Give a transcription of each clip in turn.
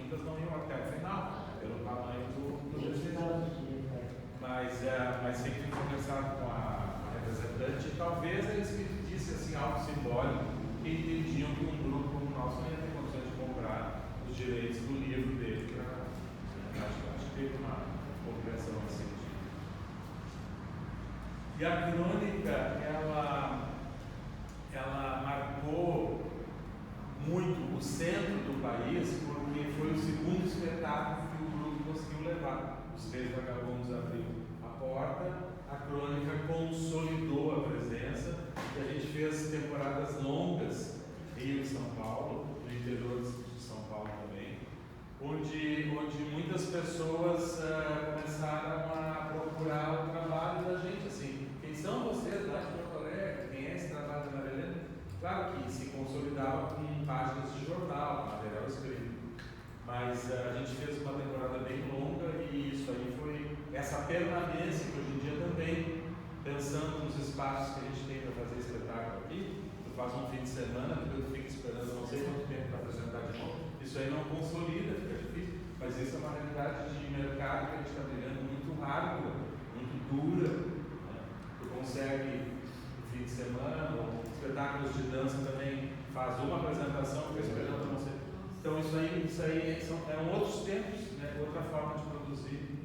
muitas não iam até o final, pelo tamanho do desejo. Mas sempre conversado com a representante, talvez eles pedissem assim, algo simbólico, que entendiam que um grupo como o nosso não ia ter condições de comprar os direitos do livro dele. Acho que teve uma compreensão assim. E a crônica, ela marcou muito o centro do país, porque foi o segundo espetáculo que o grupo conseguiu levar. Os Reis Vagabundos abriu a porta, a crônica consolidou a presença, e a gente fez temporadas longas em Rio e São Paulo, no interior de São Paulo também, onde muitas pessoas começaram a procurar o trabalho da gente, assim, quem são vocês lá de Porto Alegre, quem é esse trabalho da Maria Helena? Claro que se consolidava com páginas de jornal, material escrito, mas a gente fez uma temporada bem longa e isso aí foi essa permanência que hoje em dia também, pensando nos espaços que a gente tem para fazer espetáculo aqui, tu faz um fim de semana, depois tu fica esperando não sei quanto tempo para apresentar de novo, isso aí não consolida, fica difícil, mas isso é uma realidade de mercado que a gente está vivendo muito rápida, muito dura, né? Tu consegue no fim de semana, ou espetáculos de dança também faz uma apresentação, fica esperando não sei. Então isso aí eram outros tempos, né? Outra forma de produzir.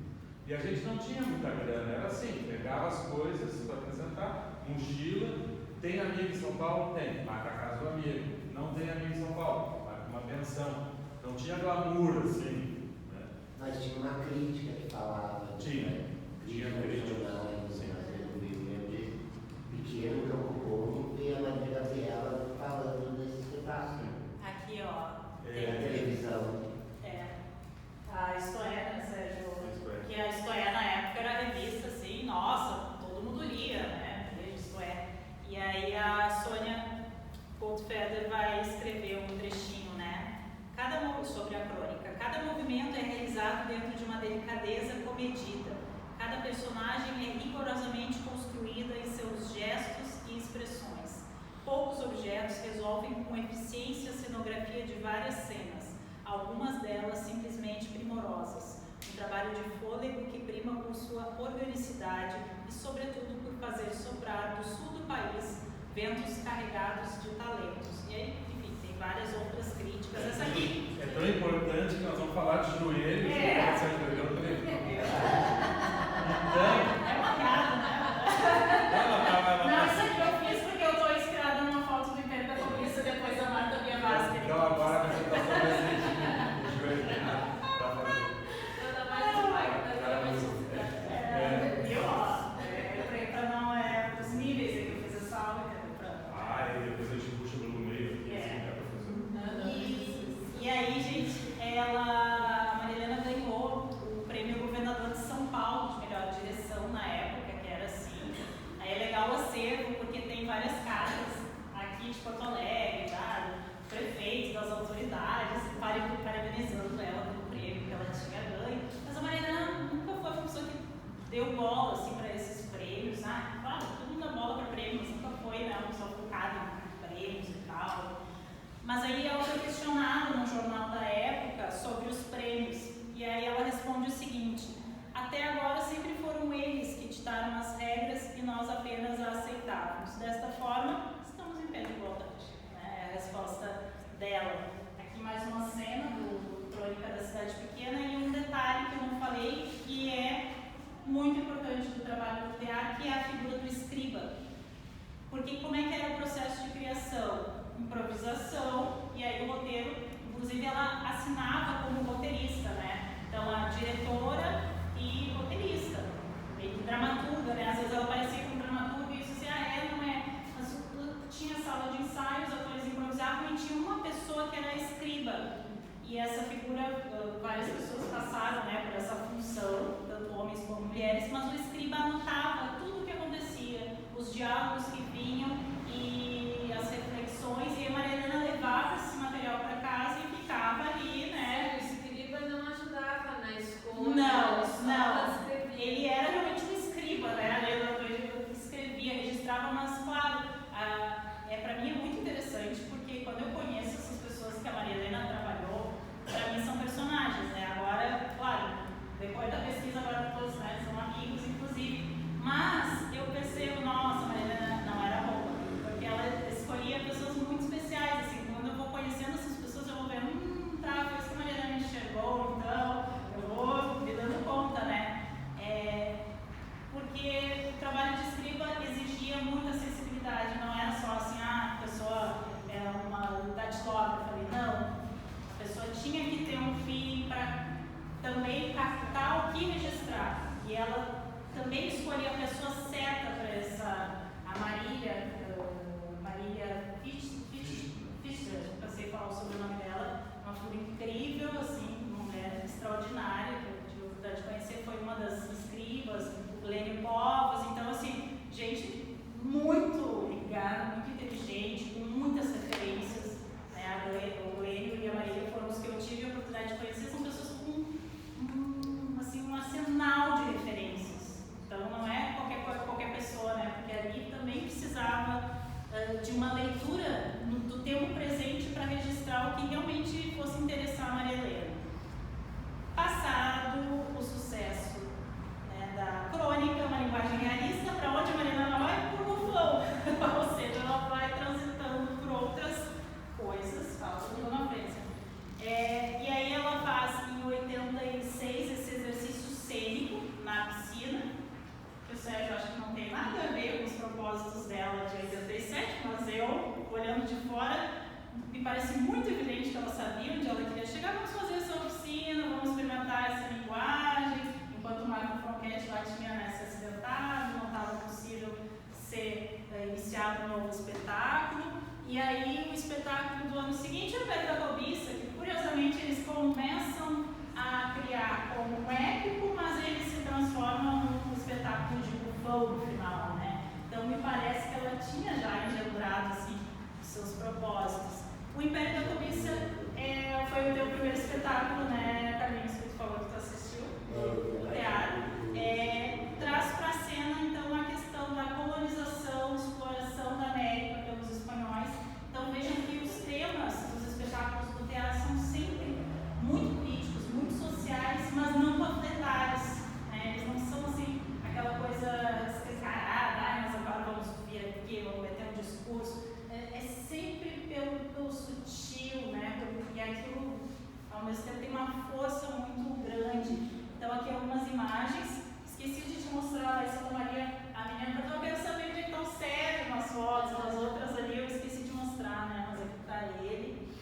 E a gente não tinha muita grana, era assim, pegava as coisas para apresentar, mochila, tem amigo em São Paulo? Tem, vai para casa do amigo. Não tem amigo em São Paulo? Vai para uma pensão. Não tinha glamour assim. Né? Mas tinha uma crítica que falava. Tinha crítica. Pequeno Campo Bom e a Maria Gabriela falando desse espetáculo. Aqui, ó. Tem a televisão. A Isto-É, né, Sérgio? Que a Isto-É na época era revista, assim, nossa, todo mundo lia, né? Isto-É. E aí a Sônia Goldfeder vai escrever um trechinho, né? Sobre a crônica. Cada movimento é realizado dentro de uma delicadeza comedida. Cada personagem é rigorosamente construída em seus gestos e expressões. Poucos objetos resolvem com eficiência a cenografia de várias cenas, algumas delas simplesmente primorosas. Um trabalho de fôlego que prima por sua organicidade e, sobretudo, por fazer soprar do sul do país ventos carregados de talentos. E aí, enfim, tem várias outras críticas. Essa aqui é tão importante que nós vamos falar de joelhos. É uma piada, né? Não, isso aqui eu fiz porque eu estou inspirada numa foto do Império da Comunista depois da Marta Bia Vasquez. Então agora você está fazendo o joelho. Para não os níveis que eu fiz essa aula, e depois a gente puxa pelo meio aqui, professor. E aí, gente, a Maria Helena ganhou o prêmio Governador de São Paulo de melhor direção na época, que era assim. Aí é legal o acervo, porque tem várias cartas aqui de Porto Alegre, tá? Prefeitos, das autoridades, parabenizando ela pelo prêmio que ela tinha ganho. Mas a Maria Helena nunca foi uma pessoa que deu bola assim, para esses prêmios. Claro, todo mundo dá bola para prêmios, nunca foi, né, uma pessoa focada em prêmios e tal. Mas aí ela foi questionada no jornal da época sobre os prêmios. E aí ela responde o seguinte: até agora sempre foram eles que ditaram as regras e nós apenas a aceitávamos. Desta forma, estamos em pé de igualdade. É a resposta dela. Aqui mais uma cena do Crônica da Cidade Pequena e um detalhe que eu não falei, que é muito importante do trabalho do teatro, que é a figura do escriba. Porque como é que era o processo de criação? Improvisação, e aí o roteiro, inclusive ela assinava como roteirista, né? Então a diretora e roteirista, meio que dramaturga, né? Às vezes ela aparecia como dramaturga e isso assim, não é. Mas tinha sala de ensaios, os atores improvisavam e tinha uma pessoa que era a escriba. E essa figura, várias pessoas passaram, né, por essa função, tanto homens como mulheres, mas o escriba anotava tudo o que acontecia, os diálogos que vinham e as reflexões, e a Maria Helena levava esse material para casa e ficava ali, né? O escriba não ajudava na escola. Não. Ele era realmente um escriba, né? Ele escrevia, registrava, mas claro, para mim é muito interessante, porque quando eu conheço essas pessoas que a Maria Helena trabalhou, para mim são personagens. parece muito evidente que ela sabia onde ela queria chegar. Vamos fazer essa oficina, vamos experimentar essa linguagem. Enquanto o Marco Franchetti lá tinha se acidentado, não estava possível ser iniciado um novo espetáculo. E aí o espetáculo do ano seguinte é o Império da Cobiça, que curiosamente eles começam a criar como um épico, mas eles se transformam num espetáculo de bufão no final, né? Então me parece que ela tinha já engendrado assim, os seus propósitos. O Império da Cobiça foi o teu primeiro espetáculo, né, Carlinhos, que tu falou que tu assistiu? O teatro. Traz para a cena, então, a questão da colonização, exploração da América pelos espanhóis. Então, vejam que os temas dos espetáculos do teatro são sempre muito críticos, muito sociais, mas não panfletários. Né? Eles não são, assim, aquela coisa escancarada, mas agora vamos vir aqui, vamos meter um discurso. É sempre pelo sutil, né? E aquilo, ao mesmo tempo, tem uma força muito grande. Então, aqui algumas imagens. Esqueci de te mostrar lá em Santa Maria, a menina perguntou, eu quero saber onde é que estão sérios nas fotos, as outras ali eu esqueci de mostrar, né? Mas aqui está ele.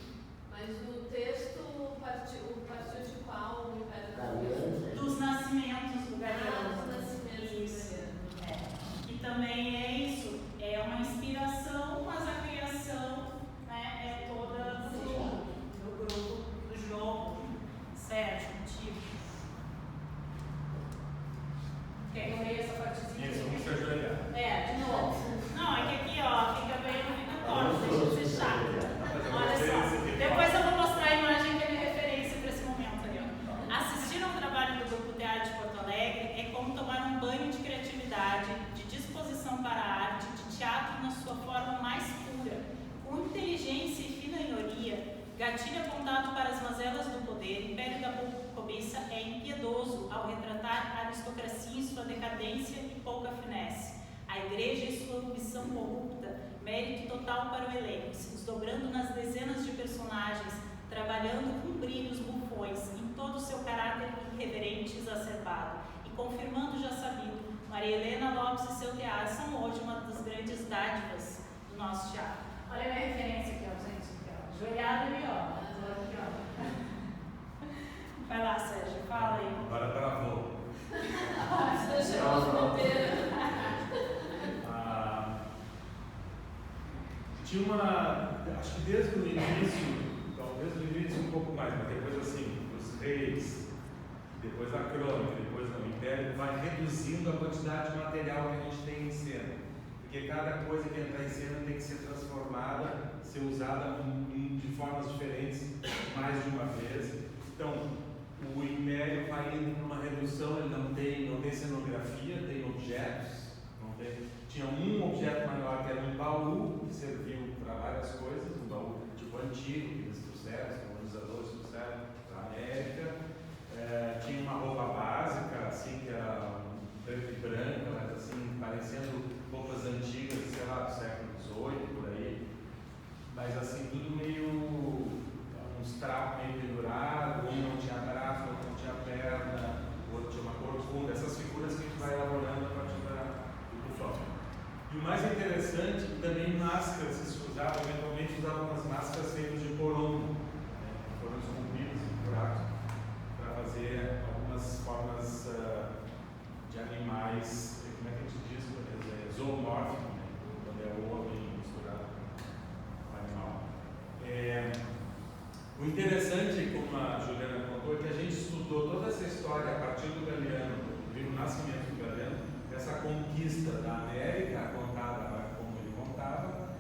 Mas o texto partiu de qual? O Império da Cobiça? Dos nascimentos do Galeano. Dos nascimentos Isso. do Galeano. E também é isso, é uma inspiração, mas a criação, né, é toda do grupo do jogo. Sérgio, contigo. Quer que eu leia essa partezinha? Isso, vamos se ajoelhar. De novo. Não, é que aqui, ó, fica bem, não fica torto, deixa de ser chato. Olha só, depois eu vou mostrar a imagem que é minha referência para esse momento ali, ó. Assistir ao trabalho do Grupo Teatro de Porto Alegre é como tomar um banho de criatividade, de disposição para a arte, de teatro na sua forma mais pura, com inteligência e fina ironia, gatilho apontado para as mazelas do poder, Império da Cobiça é impiedoso ao retratar a aristocracia em sua decadência e pouca finesse. A igreja e sua ambição corrupta, mérito total para o elenco, se desdobrando nas dezenas de personagens, trabalhando com brilhos bufões, em todo o seu caráter irreverente e exacerbado, e confirmando já sabido, Maria Helena Lopes e seu teatro são hoje uma das grandes dádivas do nosso teatro. Olha a minha referência aqui, ó, gente. Joelhado ali, ó. Aqui, ó. Vai lá, Sérgio, fala aí. Agora travou. Você chegou a fronteira. Tinha acho que desde o início, talvez no início um pouco mais, mas depois assim, os reis, depois a crônica, depois o império, vai reduzindo a quantidade de material que a gente tem em cena. Porque cada coisa que entra em cena tem que ser transformada, ser usada de formas diferentes mais de uma vez. Então, o Império vai indo para uma redução, ele não tem cenografia, tem objetos. Tinha um objeto maior que era um baú, que serviu para várias coisas, um baú tipo antigo, que eles trouxeram, os colonizadores trouxeram para a América. Tinha uma roupa básica, assim, que era preto e branca, mas assim, parecendo roupas antigas, sei lá, do século XVIII, por aí. Mas assim, tudo meio, uns trapos meio pendurados, um não tinha braço, outro não tinha perna, o outro tinha uma corcunda, essas figuras que a gente vai elaborando a partir do bufão. E o mais interessante, também máscaras que se usavam, eventualmente usavam umas máscaras feitas de porongo, né, que foram esculpidas em buracos, para fazer algumas formas de animais, como é que a gente diz? Zoomórfico, né, quando é o homem misturado com o animal. O interessante, como a Juliana contou, é que a gente estudou toda essa história a partir do Galeano, do nascimento do Galeano, essa conquista da América, contada como ele contava,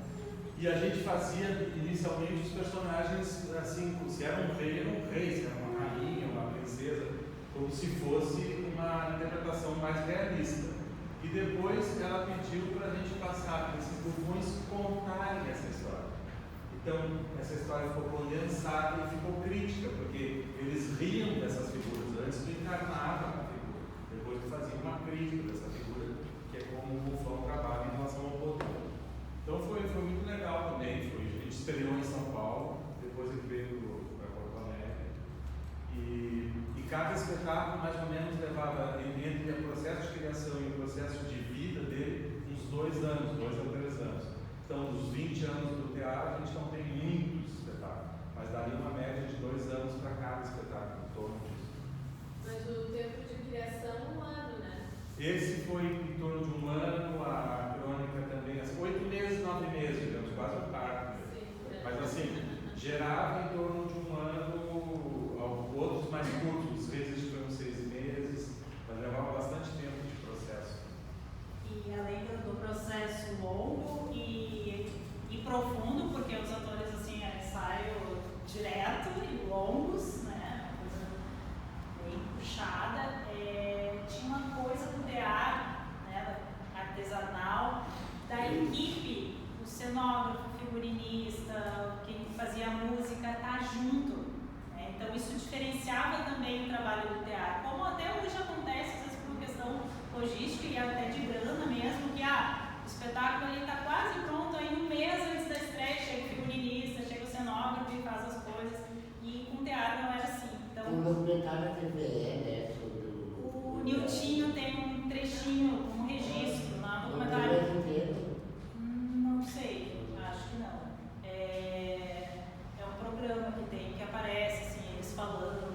e a gente fazia inicialmente os personagens assim, se era um rei, se era uma rainha, uma princesa, como se fosse uma interpretação mais realista. E depois ela pediu para a gente passar para esses bufões contarem essa história. Então, essa história ficou condensada e ficou crítica, porque eles riam dessas figuras, antes de encarnavam a figura, depois de faziam uma crítica dessa figura, que é como o bufão trabalha em relação ao poder. Então foi muito legal também, a gente estreou em São Paulo, depois ele veio para Porto Alegre, e cada espetáculo mais ou menos levava, entre o processo de criação e o processo de vida dele, uns 2 anos, 2 a 3 anos. Então, dos 20 anos do teatro, a gente não tem muitos espetáculos. Esse foi em torno de 1 ano, a crônica também, 8 meses, 9 meses, digamos, quase um parto. Mas assim, gerava em torno de 1 ano, outros mais curtos, às vezes foram 6 meses, mas levava bastante tempo de processo. E além do processo longo e profundo, porque os atores assim, ensaiam direto e longos, né? Uma coisa bem puxada. Tinha uma coisa do teatro, né, artesanal, da equipe, o cenógrafo, o figurinista, quem fazia a música, tá junto. Né? Então isso diferenciava também o trabalho do teatro, como até hoje acontece, às vezes por questão logística e até de grana mesmo, que o espetáculo ali está quase pronto, aí 1 mês antes da estreia chega o figurinista, chega o cenógrafo e faz as coisas, e com o teatro não era assim. Então, um documentário da TVE, né? O Niltinho tem um trechinho, um registro lá no documentário. Não sei, acho que não. É um programa que aparece, assim, eles falando,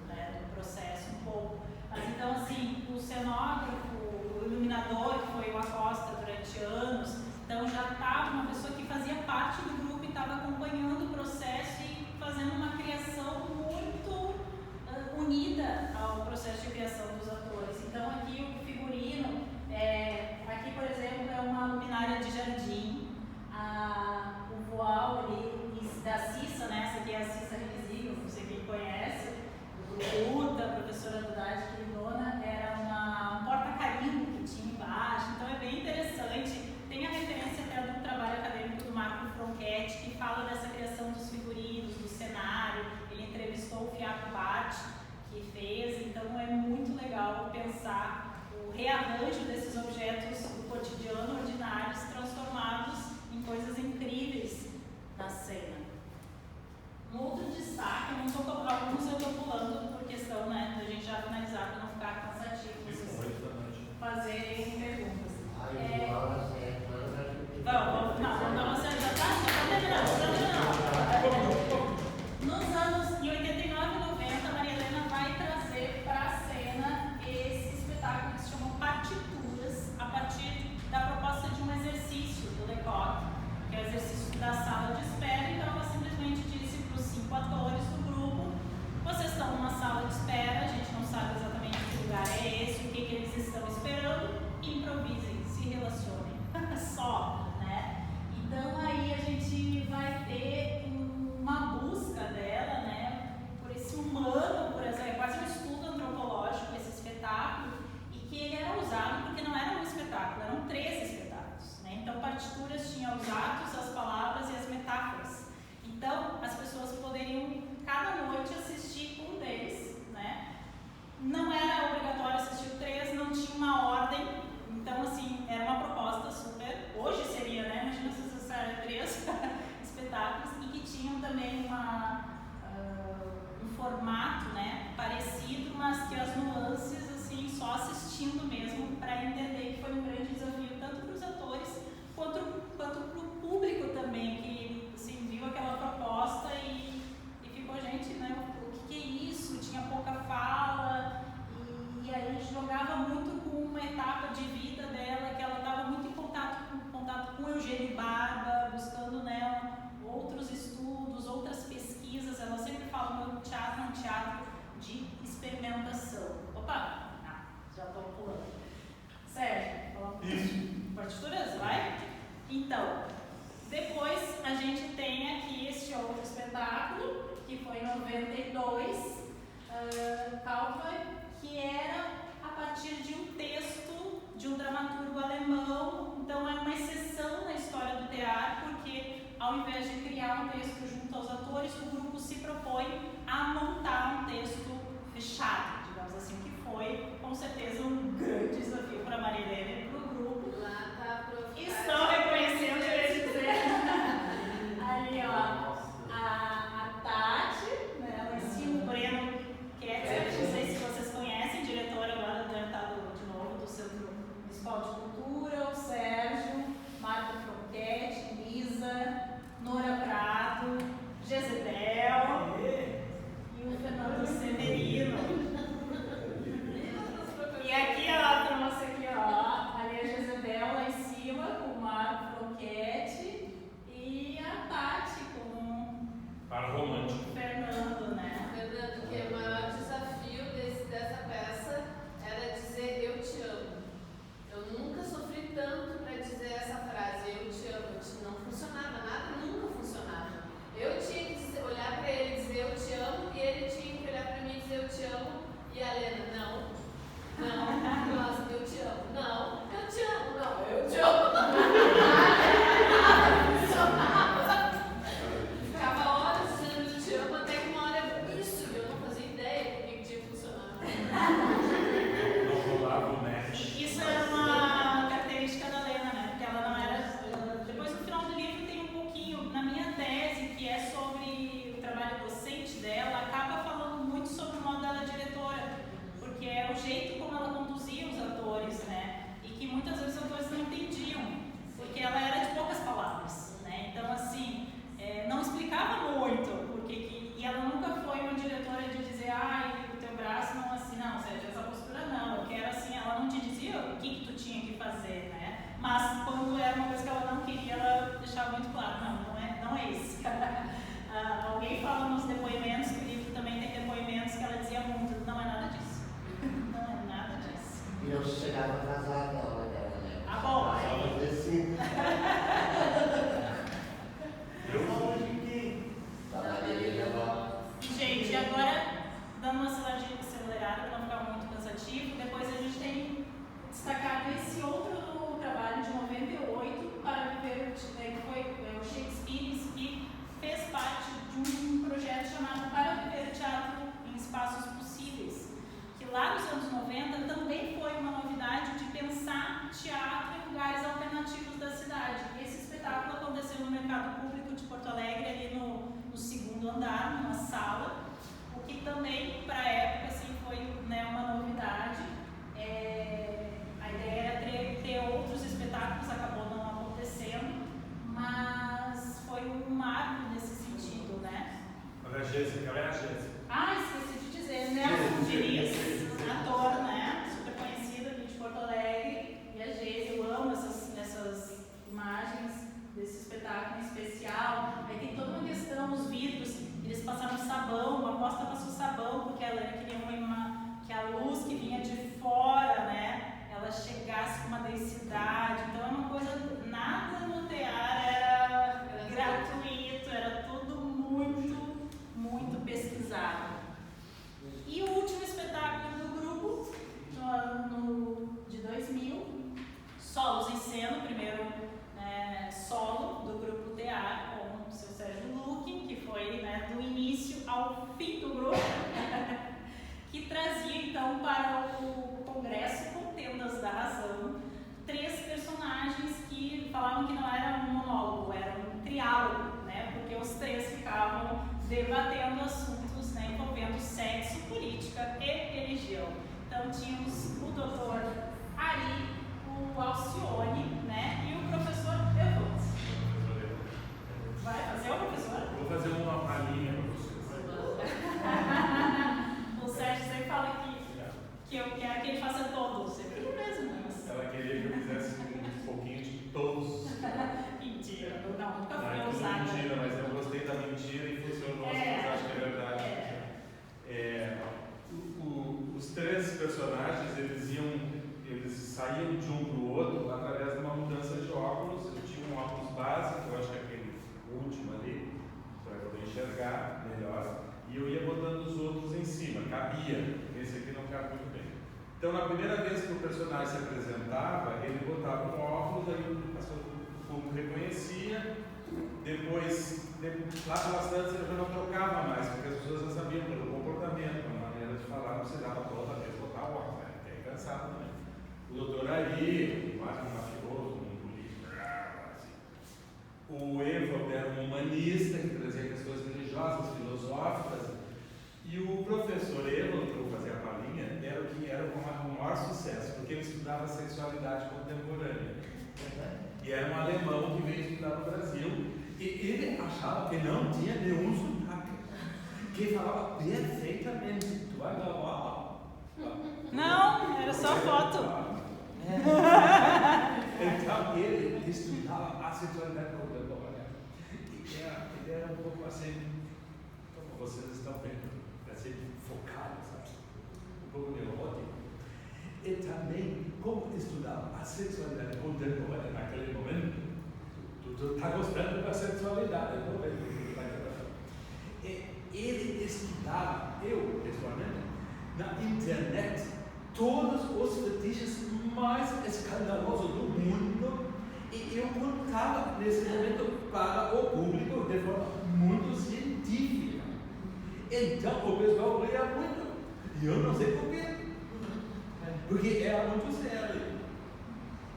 né, do processo um pouco. Mas então, assim, o cenógrafo, o iluminador, que foi o Acosta durante anos, então já estava uma pessoa que fazia parte do grupo e estava acompanhando o processo e fazendo uma criação muito unida ao processo de criação dos atores. Então aqui o figurino, aqui por exemplo é uma luminária de jardim, o voal ali da Cissa, né? Essa aqui é a Cissa Religio, não sei quem conhece, do grupo UTA, a professora Dudade queridona, era um porta-carimbo que tinha embaixo, então é bem interessante. Tem a referência até do trabalho acadêmico do Marco Fronchetti, que fala dessa criação dos figurinos, do cenário. Ele entrevistou o Fiapo Batti, que fez, então é muito legal pensar o rearranjo desses objetos do cotidiano ordinários transformados em coisas incríveis na cena. Um outro destaque, alguns eu estou pulando por questão, né, da gente já finalizar para não ficar cansativo, vocês fazerem perguntas. Vamos, já está terminando. Nos anos em 89 e 90, a Maria Helena vai trazer para a cena esse espetáculo que se chama Partituras, a partir da proposta de um exercício do Lecoq, que é o exercício da sala de espera. Então ela simplesmente disse para os 5 atores do grupo: vocês estão numa sala de espera, a gente não sabe exatamente que lugar é esse, o que eles estão esperando, improvisem, se relacionem. Só, né? Então aí a gente vai ter uma busca dela, né, por esse humano, por exemplo, é quase um estudo antropológico esse espetáculo, e que ele era usado porque não era um espetáculo, eram 3 espetáculos, né? Então partituras tinham os atos, as palavras e as metáforas. Então as pessoas poderiam cada noite assistir um deles, né? Não era obrigatório assistir o 3, não tinha uma ordem. Então, assim, era uma proposta super. Hoje seria, né? Imagina se assistirem 3 espetáculos e que tinham também um formato, né, parecido, mas que as nuances, assim, só assistindo mesmo para entender que foi um grande desafio tanto para os atores quanto para o público também, que assim, viu aquela proposta e ficou, gente, né? O que é isso? Tinha pouca fala. E aí jogava muito com uma etapa de vida dela, que ela estava muito em contato com Eugênio Barba, buscando, né, outros estudos, outras pesquisas. Ela sempre fala que o teatro é um teatro de experimentação. Opa! Já estou pulando. Sérgio, falamos isso. Partituras, vai? Então, depois a gente tem aqui este outro espetáculo, que foi em 92, que era a partir de um texto de um dramaturgo alemão. Então é uma exceção na história do teatro, porque ao invés de criar um texto junto aos atores, o grupo se propõe a montar um texto fechado, digamos assim, que foi com certeza um grande desafio para a Maria Helena e para o grupo. Lá tá Estão reconhecendo, eu ia dizer. Ali, ó, a Tati, né, lá em cima, o Breno Ketzer, não sei se vocês conhecem, diretor agora do Estado de novo do Centro Municipal de Cultura, o Sérgio, Marco Fronchetti, Lisa, Nora Prado, Jezebel e o Fernando Severino. E aqui, ó, para você dela acaba falando muito sobre o modo dela diretora, porque é o jeito como ela conduzia os atores, né? E que muitas vezes os atores não entendiam, porque ela era de poucas palavras, né? Então, assim, não explicava muito, e ela nunca foi uma diretora de dizer, o teu braço não assim, não, ou seja, essa postura não, eu quero assim, ela não te dizia o que tu tinha que fazer, né? Mas quando era uma coisa que ela não queria, ela deixava muito claro, não é isso. Alguém fala nos depoimentos, que o livro também tem depoimentos que ela dizia muito, não é nada disso. Não é nada disso. E não chegava atrasada ela, né? Ah, bom. Ela assim. Gente, agora, dando uma acelerada para não ficar muito cansativo, depois a gente tem destacado esse outro trabalho de 98, Para Viver, que foi o Shakespeare Speak, fez parte de um projeto chamado Para Viver o Teatro em Espaços Possíveis, que lá nos anos 90 também foi uma novidade de pensar teatro em lugares alternativos da cidade. Esse espetáculo aconteceu no Mercado Público de Porto Alegre, ali no segundo andar, numa sala, o que também, para a época, assim, foi, né, uma novidade. A ideia era ter outros espetáculos, acabou não acontecendo, mas foi um marco nesse sentido, né? Olha a Jéssica, ela é a Jéssica. Esqueci de dizer, Nelson Diniz, ator, né, super conhecido aqui de Porto Alegre, e a Jéssica, eu amo essas imagens desse espetáculo em especial. Aí tem toda uma questão, os vidros, eles passaram sabão, a aposta passou sabão, porque ela queria que a luz que vinha de fora, né, ela chegasse com uma densidade. Então é uma coisa, nada no teatro era gratuito, era tudo muito, muito pesquisado. E o último espetáculo do grupo, no ano de 2000, Solos em Cena, o primeiro solo do grupo TA, com o seu Sérgio Luque, que foi, né, do início ao fim do grupo, que trazia então para o Congresso Contendas da Razão 3 personagens que falavam que não era um monólogo, era um triálogo, né, porque os 3 ficavam debatendo assuntos, né, envolvendo sexo, política e religião. Então tínhamos o doutor Ari, o Alcione, né, e o professor Evans. Vai fazer o professor? Vou fazer uma palhinha para vocês. O Sérgio sempre fala que eu quero que ele faça todos. Você queria mesmo, mas... Ela queria que eu fizesse um pouquinho de todos. Mentira, não, nunca Não fui é tudo ousada. mentira, mas eu gostei da mentira e funcionou, mas acho que é verdade. Os 3 personagens, eles saíam de um para o outro através de uma mudança de óculos. Eu tinha um óculos básico, eu acho que é aquele último ali, para poder enxergar melhor, e eu ia botando os outros em cima, cabia. Esse aqui não cabe muito bem. Então, na primeira vez que o personagem se apresentava, ele botava um óculos, aí o público reconhecia. Depois, lá pelas tantas, ele já não trocava mais, porque as pessoas já sabiam pelo comportamento, a maneira de falar, não precisava toda vez botar o óculos, né? Porque é cansado também. O doutor Ari, quase um mafioso, um político, assim. O Evald era um humanista que trazia questões religiosas, filosóficas, e o professor Evald, que eu vou fazer a palhinha, era o que era o maior sucesso, porque ele estudava sexualidade contemporânea. E era um alemão que veio estudar no Brasil, e ele achava que não tinha nenhum sotaque, que falava perfeitamente. Tu vai gravar? Não, era só foto. Então ele estudava a sexualidade contemporânea. Ele era um pouco assim, como vocês estão vendo, assim, focado, sabe? Um pouco neurótico. E também, como estudava a sexualidade contemporânea naquele momento, tu está gostando da sexualidade, não é? Ele estudava, eu pessoalmente, na internet, todos os fetiches mais escandalosos do mundo, e eu contava nesse momento para o público de forma muito científica. Então o pessoal ria muito, e eu não sei porquê, porque era muito sério.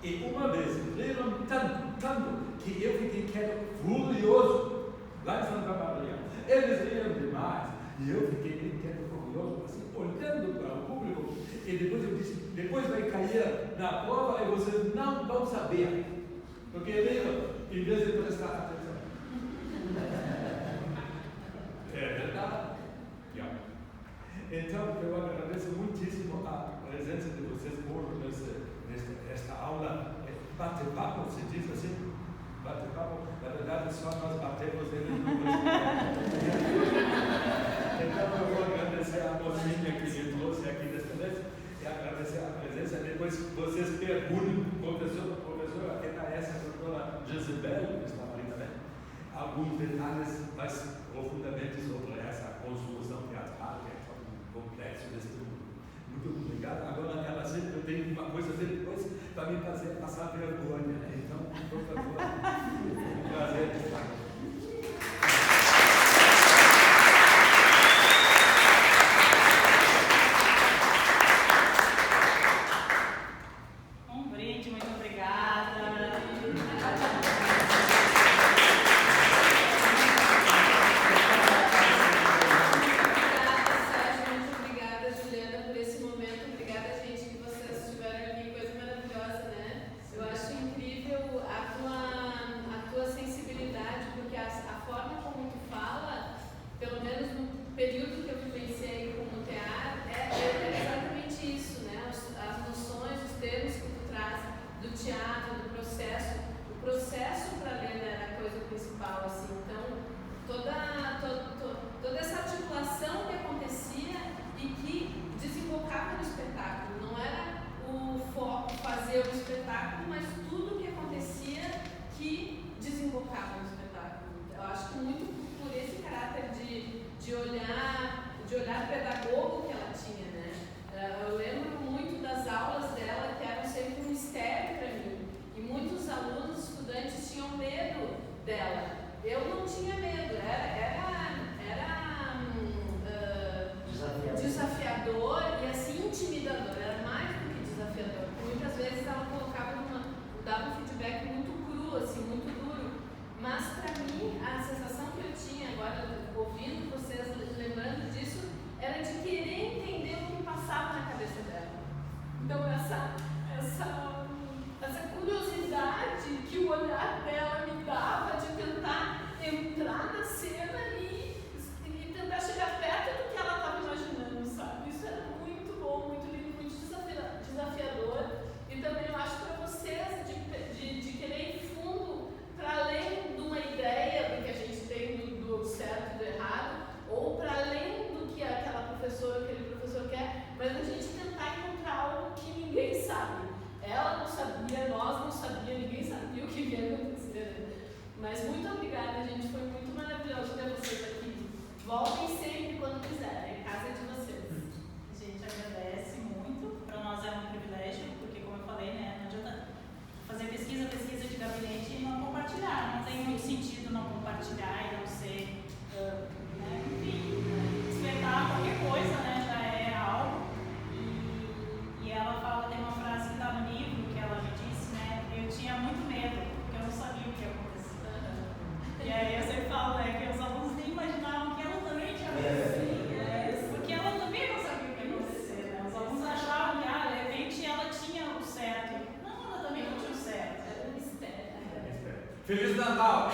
E uma vez riram tanto que eu fiquei quieto, furioso, lá em Santa Maria. Eles riam demais, orgulhoso, assim, olhando para o público, e depois eu disse, depois vai cair na prova e vocês não vão saber. Porque lembra, em vez de prestar atenção. É verdade. Yeah. Então, eu agradeço muitíssimo a presença de vocês por nesta aula. Bate-papo, se diz assim? Bate-papo, na verdade só nós batemos eles no Então eu vou agradecer a mocinha que me trouxe aqui desta vez e agradecer a presença. Depois vocês perguntem, professora, quem é essa doutora Jezebel, que está ali também, alguns detalhes mais profundamente sobre essa construção teatral, que é tão complexo deste mundo. Muito obrigado. Agora ela sempre tem uma coisa depois para me fazer passar vergonha. Então, por favor, um prazer de estar aqui. Um brinde, muito obrigada. Período que eu vivenciei como teatro é exatamente isso, né? As noções, os termos que tu traz do teatro, do processo. O processo para ler era a coisa principal, assim. Então, toda essa articulação que acontecia e que desembocava no espetáculo. Não era o foco fazer o espetáculo, mas tudo que acontecia que desembocava no espetáculo. Eu acho que muito por esse caráter de olhar pedagogo que ela tinha, né? Eu lembro muito das aulas dela que eram sempre um mistério para mim. E muitos alunos, estudantes tinham medo dela. Eu não tinha medo, era desafiador e assim intimidador, era mais do que desafiador. Muitas vezes ela dava um feedback muito cru, assim, muito duro. Mas para mim, a sensação que eu tinha agora, ouvindo vocês, lembrando disso, era de querer entender o que passava na cabeça dela. Então essa curiosidade que o olhar dela me dava de tentar entrar na cena e tentar chegar perto do que ela estava imaginando, sabe? Isso era muito bom, muito lindo, muito desafiador. E também eu acho para vocês de querer ir fundo para além de uma ideia do que a gente tem do certo e do errado, ou para além do que aquele professor quer, mas a gente tentar encontrar algo que ninguém sabe. Ela não sabia, nós não sabíamos, ninguém sabia o que ia acontecer. Mas muito obrigada, gente, foi muito maravilhoso ter vocês aqui. Voltem sempre quando quiserem, a casa é de vocês. A gente agradece muito, para nós é um privilégio, porque como eu falei, né, não adianta fazer pesquisa de gabinete e não compartilhar, não tem muito sentido não compartilhar e não ser, né, enfim, despertar qualquer coisa, né, já é algo. E ela fala, tem uma frase que está no livro, que ela me disse, né, eu tinha muito medo, porque eu não sabia o que ia acontecer. E aí eu sempre falo, né, que os alunos nem imaginavam que ela também tinha medo, porque ela também não sabia o que ia acontecer, né, os alunos achavam que, de repente ela tinha o certo. Não, ela também não tinha o certo. Era um mistério. Feliz Natal!